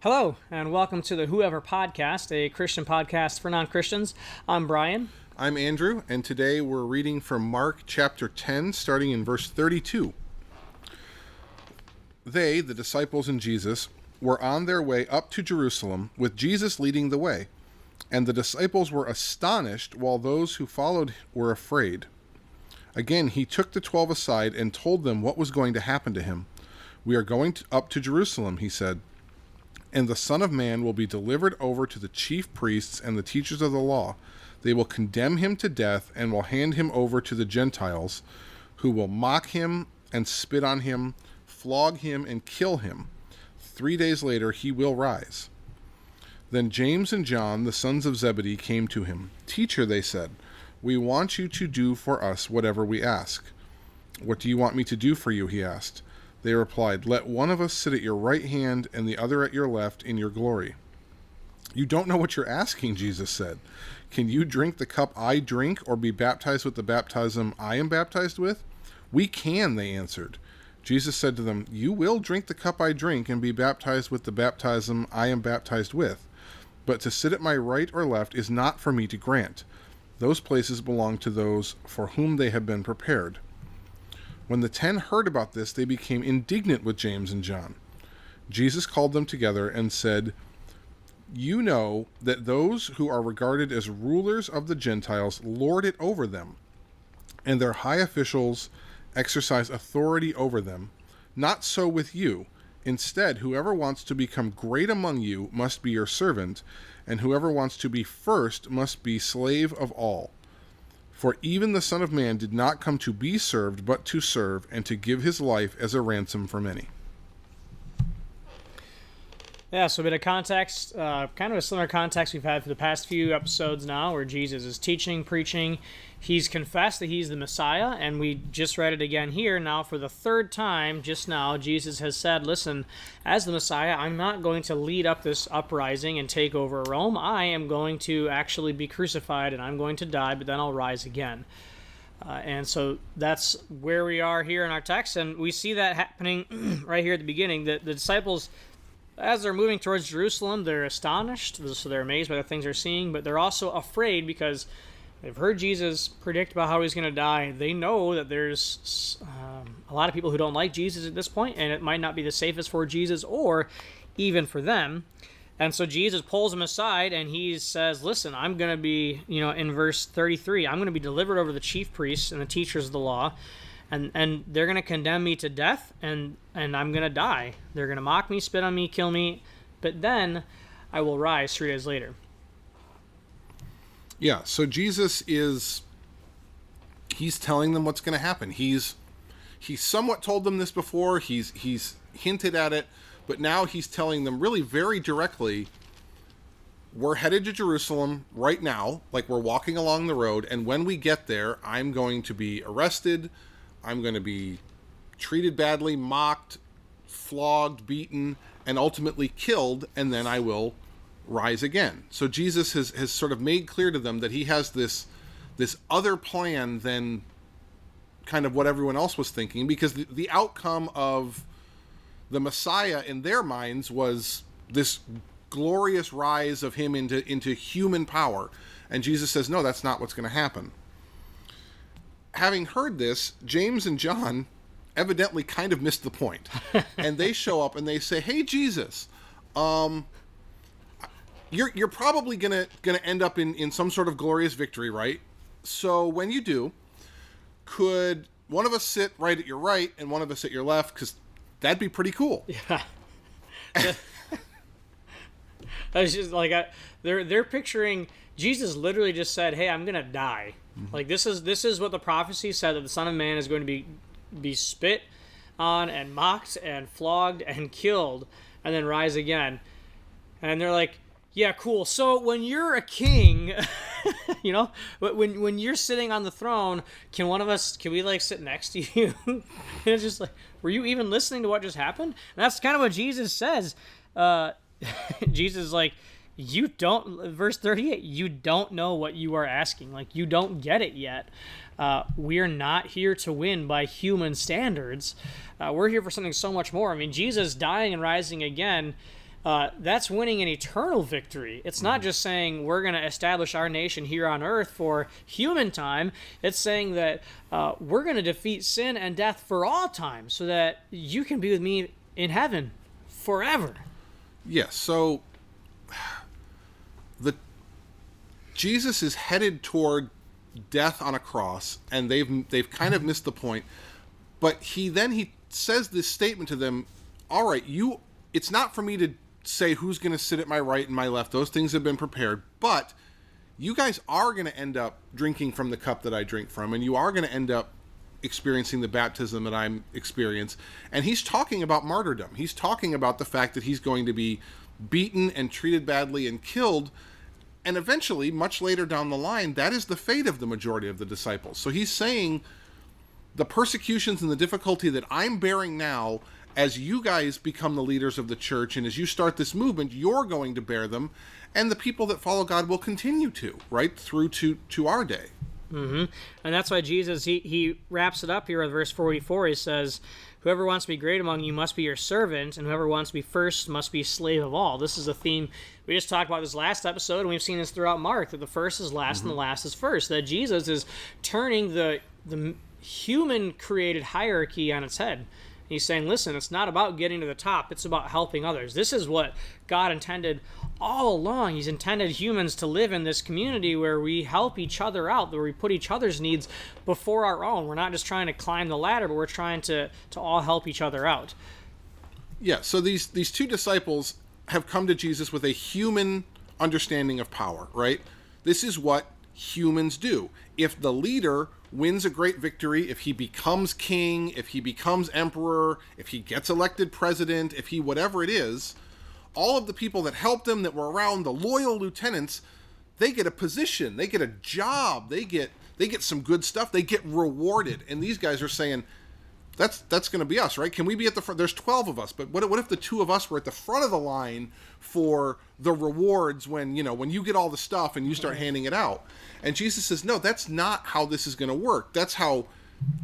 Hello, and welcome to the Whoever Podcast, a Christian podcast for non-Christians. I'm Brian. I'm Andrew, and today we're reading from Mark chapter 10, starting in verse 32. They, the disciples and Jesus, were on their way up to Jerusalem, with Jesus leading the way. And the disciples were astonished, while those who followed were afraid. Again, he took the 12 aside and told them what was going to happen to him. "We are going up to Jerusalem," he said. "And the Son of Man will be delivered over to the chief priests and the teachers of the law. They will condemn him to death and will hand him over to the Gentiles, who will mock him and spit on him, flog him and kill him. 3 days later he will rise." Then James and John, the sons of Zebedee, came to him. "Teacher," they said, "we want you to do for us whatever we ask." "What do you want me to do for you?" he asked. They replied, "Let one of us sit at your right hand and the other at your left in your glory." "You don't know what you're asking," Jesus said. "Can you drink the cup I drink or be baptized with the baptism I am baptized with?" "We can," they answered. Jesus said to them, "You will drink the cup I drink and be baptized with the baptism I am baptized with. But to sit at my right or left is not for me to grant. Those places belong to those for whom they have been prepared." When the 10 heard about this, they became indignant with James and John. Jesus called them together and said, "You know that those who are regarded as rulers of the Gentiles lord it over them, and their high officials exercise authority over them. Not so with you. Instead, whoever wants to become great among you must be your servant, and whoever wants to be first must be slave of all. For even the Son of Man did not come to be served, but to serve, and to give his life as a ransom for many." Yeah, so a bit of context, kind of a similar context we've had for the past few episodes now, where Jesus is teaching, preaching. He's confessed that he's the Messiah, and we just read it again here. Now, for the third time, just now, Jesus has said, listen, as the Messiah, I'm not going to lead up this uprising and take over Rome. I am going to actually be crucified, and I'm going to die, but then I'll rise again. And so that's where we are here in our text, and we see that happening right here at the beginning. The disciples, as they're moving towards Jerusalem, they're astonished, so they're amazed by the things they're seeing, but they're also afraid because they've heard Jesus predict about how he's going to die. They know that there's a lot of people who don't like Jesus at this point, and it might not be the safest for Jesus or even for them. And so Jesus pulls them aside, and he says, listen, I'm going to be, in verse 33, I'm going to be delivered over to the chief priests and the teachers of the law, and they're going to condemn me to death, and I'm going to die. They're going to mock me, spit on me, kill me, but then I will rise 3 days later. Yeah, so Jesus he's telling them what's going to happen. He's somewhat told them this before, he's hinted at it, but now he's telling them really very directly, we're headed to Jerusalem right now, like we're walking along the road, and when we get there, I'm going to be arrested, I'm going to be treated badly, mocked, flogged, beaten, and ultimately killed, and then I will rise again. So Jesus has sort of made clear to them that he has this other plan than kind of what everyone else was thinking, because the outcome of the Messiah in their minds was this glorious rise of him into human power. And Jesus says, no, that's not what's going to happen. Having heard this, James and John evidently kind of missed the point. And they show up and they say, "Hey, Jesus, you're probably gonna end up in some sort of glorious victory, right? So when you do, could one of us sit right at your right and one of us at your left? Because that'd be pretty cool." Yeah. I was just like, they're picturing Jesus literally just said, "Hey, I'm gonna die." Mm-hmm. Like this is what the prophecy said, that the Son of Man is going to be spit on and mocked and flogged and killed and then rise again. And they're like, yeah, cool. So when you're a king, when you're sitting on the throne, can we like sit next to you? And it's just like, were you even listening to what just happened? And that's kind of what Jesus says. Jesus is like, you don't, verse 38, you don't know what you are asking. Like, you don't get it yet. We're not here to win by human standards. We're here for something so much more. I mean, Jesus dying and rising again that's winning an eternal victory. It's not just saying we're going to establish our nation here on earth for human time. It's saying that we're going to defeat sin and death for all time so that you can be with me in heaven forever. Yes, so Jesus is headed toward death on a cross, and they've kind of missed the point. But he says this statement to them, all right, it's not for me to say who's going to sit at my right and my left. Those things have been prepared. But you guys are going to end up drinking from the cup that I drink from, and you are going to end up experiencing the baptism that I'm experiencing. And he's talking about martyrdom. He's talking about the fact that he's going to be beaten and treated badly and killed. And eventually, much later down the line, that is the fate of the majority of the disciples. So he's saying the persecutions and the difficulty that I'm bearing now, as you guys become the leaders of the church and as you start this movement, you're going to bear them. And the people that follow God will continue to, right, through to our day. Mm-hmm. And that's why Jesus, he wraps it up here with verse 44. He says, whoever wants to be great among you must be your servant, and whoever wants to be first must be slave of all. This is a theme we just talked about this last episode, and we've seen this throughout Mark, that the first is last and the last is first, that Jesus is turning the human-created hierarchy on its head. He's saying, listen, it's not about getting to the top, it's about helping others. This is what God intended all along. He's intended humans to live in this community where we help each other out, where we put each other's needs before our own. We're not just trying to climb the ladder, but we're trying to all help each other out. Yeah, so these two disciples have come to Jesus with a human understanding of power, right? This is what humans do. If the leader wins a great victory, if he becomes king, if he becomes emperor, if he gets elected president, if he whatever it is, all of the people that helped him, that were around, the loyal lieutenants, they get a position, they get a job, they get some good stuff, they get rewarded. And these guys are saying, that's going to be us, right? Can we be at the front? There's 12 of us, but what if the two of us were at the front of the line for the rewards when you get all the stuff and you start handing it out? And Jesus says, no, that's not how this is going to work. That's how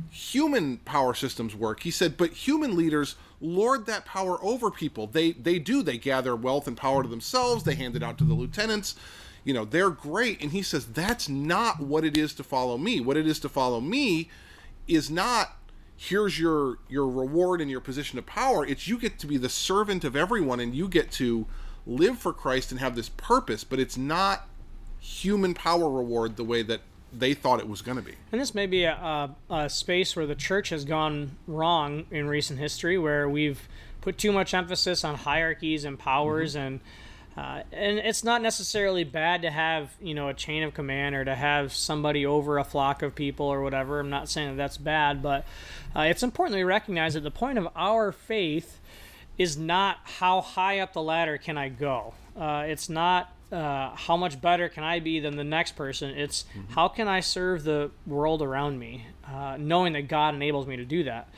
human power systems work. He said, but human leaders lord that power over people. They gather wealth and power to themselves. They hand it out to the lieutenants. They're great. And he says, that's not what it is to follow me. What it is to follow me is not, here's your reward and your position of power. It's you get to be the servant of everyone, and you get to live for Christ and have this purpose, but it's not human power reward the way that they thought it was going to be. And this may be a space where the church has gone wrong in recent history, where we've put too much emphasis on hierarchies and powers, and it's not necessarily bad to have a chain of command or to have somebody over a flock of people or whatever. I'm not saying that that's bad, but it's important that we recognize that the point of our faith is not how high up the ladder can I go. It's not how much better can I be than the next person. It's how can I serve the world around me, knowing that God enables me to do that.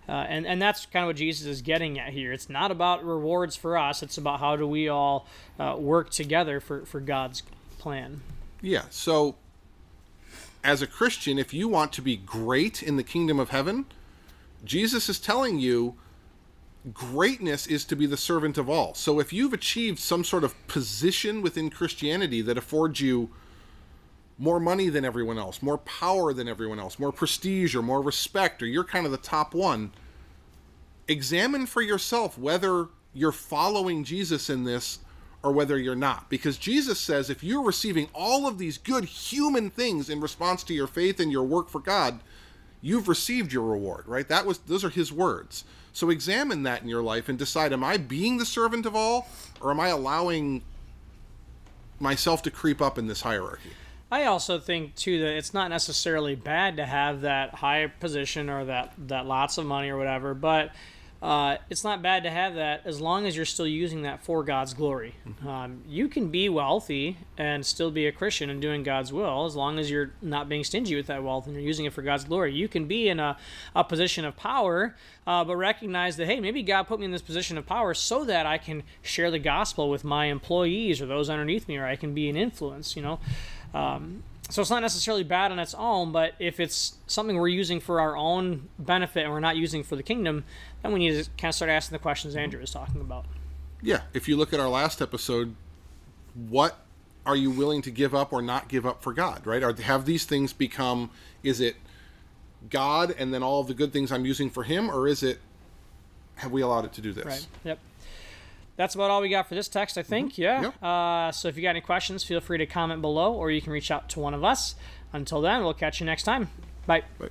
And that's kind of what Jesus is getting at here. It's not about rewards for us. It's about how do we all work together for God's plan. Yeah, so as a Christian, if you want to be great in the kingdom of heaven, Jesus is telling you greatness is to be the servant of all. So if you've achieved some sort of position within Christianity that affords you more money than everyone else, more power than everyone else, more prestige or more respect, or you're kind of the top one, examine for yourself whether you're following Jesus in this or whether you're not. Because Jesus says if you're receiving all of these good human things in response to your faith and your work for God, you've received your reward, right? Those are his words. So examine that in your life and decide, am I being the servant of all, or am I allowing myself to creep up in this hierarchy? I also think, too, that it's not necessarily bad to have that high position or that lots of money or whatever, but it's not bad to have that as long as you're still using that for God's glory. You can be wealthy and still be a Christian and doing God's will as long as you're not being stingy with that wealth and you're using it for God's glory. You can be in a position of power, but recognize that, hey, maybe God put me in this position of power so that I can share the gospel with my employees or those underneath me, or I can be an influence, So it's not necessarily bad on its own, but if it's something we're using for our own benefit and we're not using for the kingdom, then we need to kind of start asking the questions Andrew was talking about. Yeah, if you look at our last episode, what are you willing to give up or not give up for God, right? Have these things become, is it God and then all of the good things I'm using for him, or have we allowed it to do this? Right, yep. That's about all we got for this text, I think. Yeah. Yep. So if you got any questions, feel free to comment below, or you can reach out to one of us. Until then, we'll catch you next time. Bye. Bye.